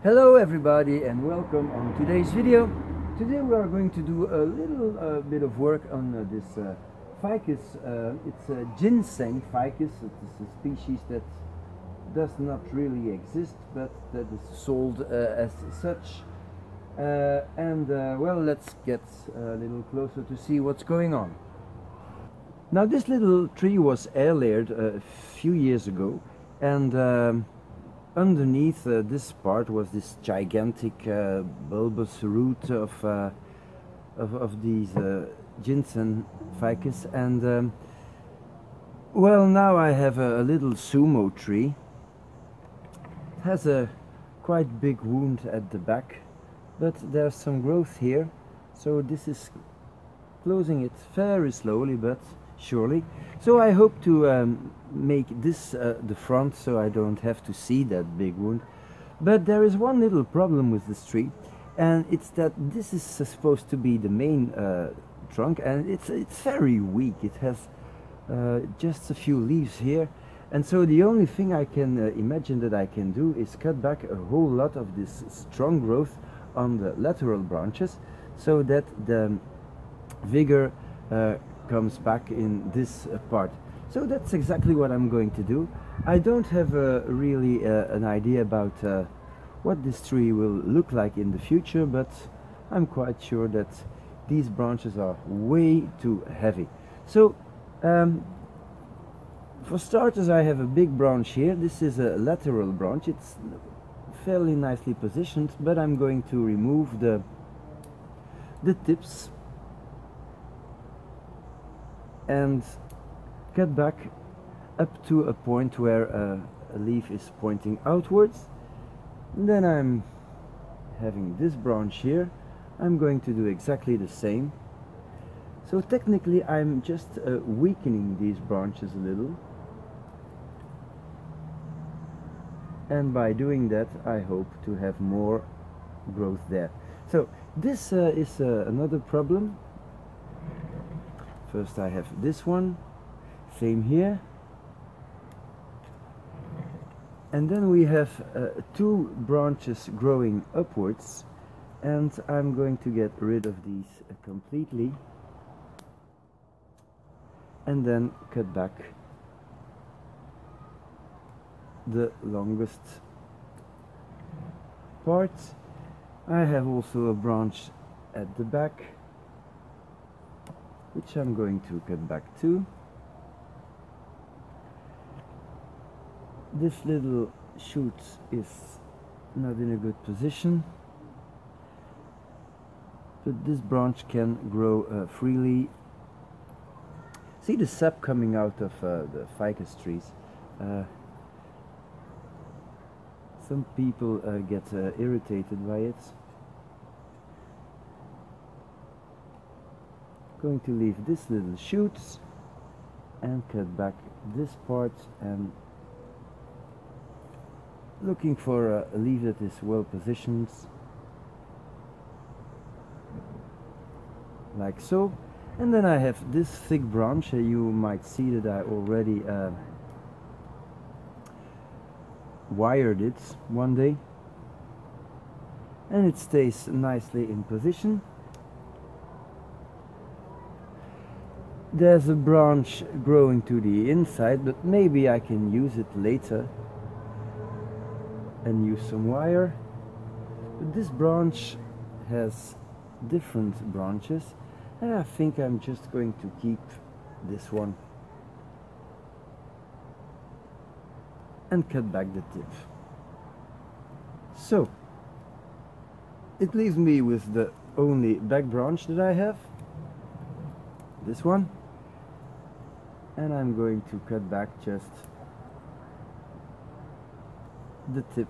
Hello everybody and welcome on today's video. Today we are going to do a little bit of work on this ficus. It's a ginseng ficus. It is a species that does not really exist, but that is sold as such. Well, let's get a little closer to see what's going on. Now, this little tree was air layered a few years ago, and underneath this part was this gigantic bulbous root of these ginseng ficus, and well, now I have a little sumo tree. It has a quite big wound at the back, but there's some growth here, so this is closing it very slowly but surely. So I hope to make this the front, so I don't have to see that big wound. But there is one little problem with this tree, and it's that this is supposed to be the main trunk, and it's very weak. It has just a few leaves here, and so the only thing I can imagine that I can do is cut back a whole lot of this strong growth on the lateral branches, so that the vigor comes back in this part. So that's exactly what I'm going to do. I don't have really an idea about what this tree will look like in the future, but I'm quite sure that these branches are way too heavy. So for starters, I have a big branch here. This is a lateral branch. It's fairly nicely positioned, but I'm going to remove the tips and cut back up to a point where a leaf is pointing outwards. And then I'm having this branch here. I'm going to do exactly the same. So technically I'm just weakening these branches a little, and by doing that I hope to have more growth there. So this is another problem. First I have this one, same here, and then we have two branches growing upwards, and I'm going to get rid of these completely and then cut back the longest part. I have also a branch at the back, which I'm going to cut back too. This little shoot is not in a good position, but this branch can grow freely. See the sap coming out of the ficus trees. Some people get irritated by it. Going to leave this little shoots and cut back this part, and looking for a leaf that is well positioned, like so. And then I have this thick branch. You might see that I already wired it one day, and it stays nicely in position. There's a branch growing to the inside, but maybe I can use it later and use some wire. But this branch has different branches, and I think I'm just going to keep this one and cut back the tip. So it leaves me with the only back branch that I have, this one, and I'm going to cut back just the tip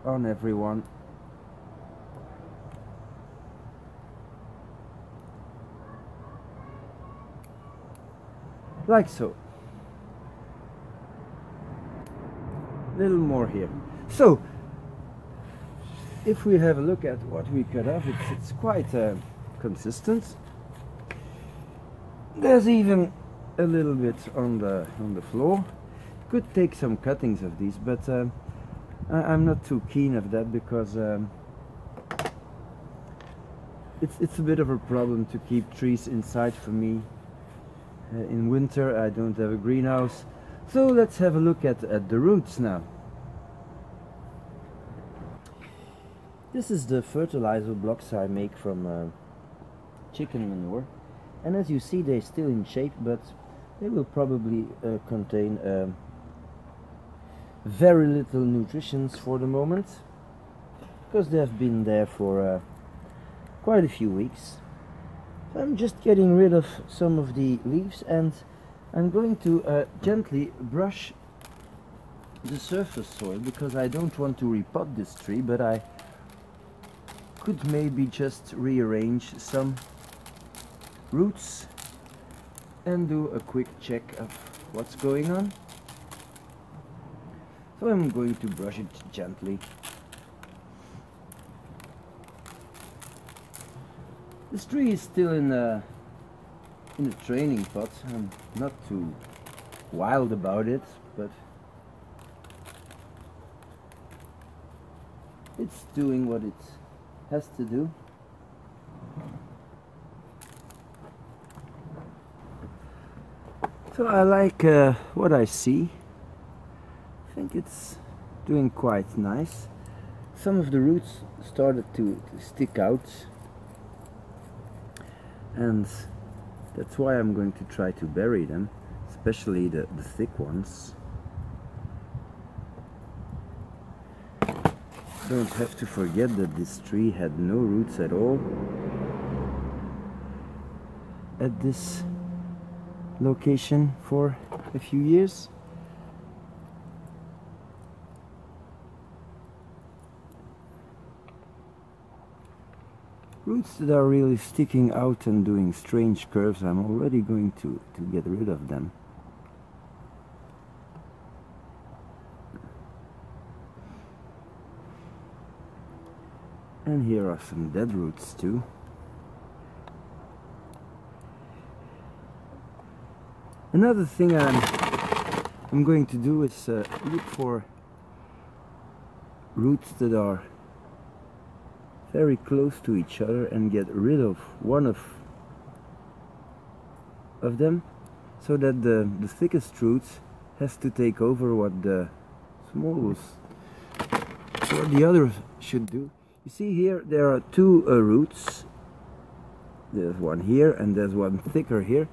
on every one. Like so. Little more here. So if we have a look at what we cut off, it's quite consistent. There's even a little bit on the floor. Could take some cuttings of these, but I'm not too keen of that because it's a bit of a problem to keep trees inside for me. In winter I don't have a greenhouse, so let's have a look at the roots now. This is the fertilizer blocks I make from chicken manure, and as you see they're still in shape, but they will probably contain very little nutrition for the moment, because they have been there for quite a few weeks. So I'm just getting rid of some of the leaves, and I'm going to gently brush the surface soil, because I don't want to repot this tree, but I could maybe just rearrange some roots and do a quick check of what's going on. So I'm going to brush it gently. This tree is still in a training pot. I'm not too wild about it, but it's doing what it has to do. So I like what I see. I think it's doing quite nice. Some of the roots started to stick out, and that's why I'm going to try to bury them, especially the thick ones. Don't have to forget that this tree had no roots at all at this location for a few years. Roots that are really sticking out and doing strange curves, I'm already going to get rid of them. And here are some dead roots too. Another thing I'm going to do is look for roots that are very close to each other and get rid of one of them, so that the thickest roots has to take over what the smallest, what the others should do. You see here there are two roots. There's one here and there's one thicker here.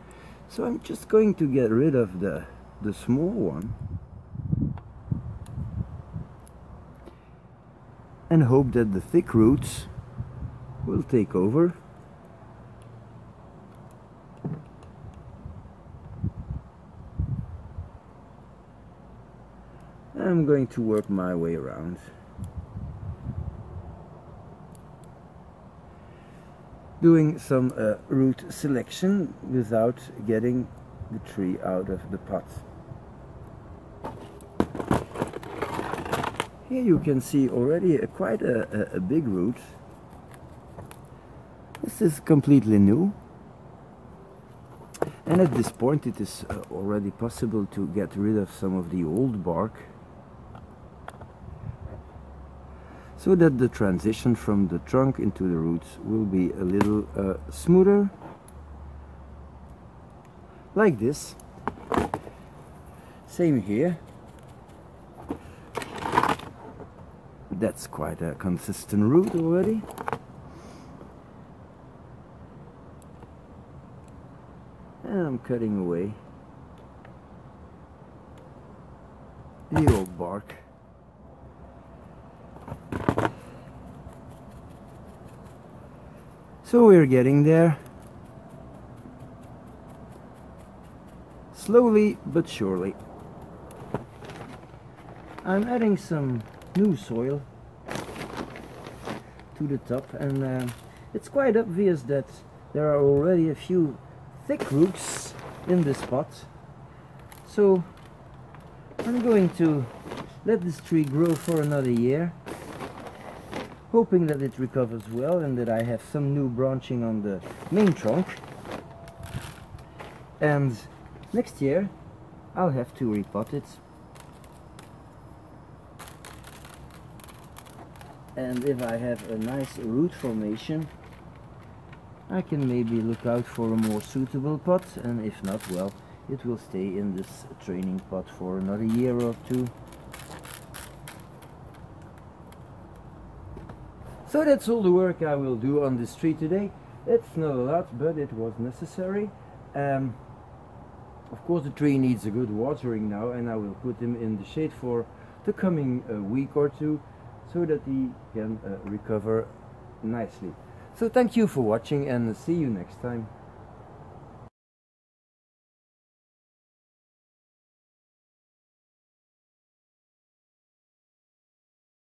So I'm just going to get rid of the small one and hope that the thick roots will take over. I'm going to work my way around. Doing some root selection without getting the tree out of the pot. Here you can see already quite a big root. This is completely new, and at this point it is already possible to get rid of some of the old bark, so that the transition from the trunk into the roots will be a little smoother, like this. Same here. That's quite a consistent root already. And I'm cutting away the old bark. So we're getting there, slowly but surely. I'm adding some new soil to the top, and it's quite obvious that there are already a few thick roots in this pot. So I'm going to let this tree grow for another year, hoping that it recovers well and that I have some new branching on the main trunk. And next year I'll have to repot it. And if I have a nice root formation, I can maybe look out for a more suitable pot, and if not, well, it will stay in this training pot for another year or two. So that's all the work I will do on this tree today. It's not a lot, but it was necessary. Of course, the tree needs a good watering now, and I will put him in the shade for the coming week or two, so that he can recover nicely. So thank you for watching, and see you next time.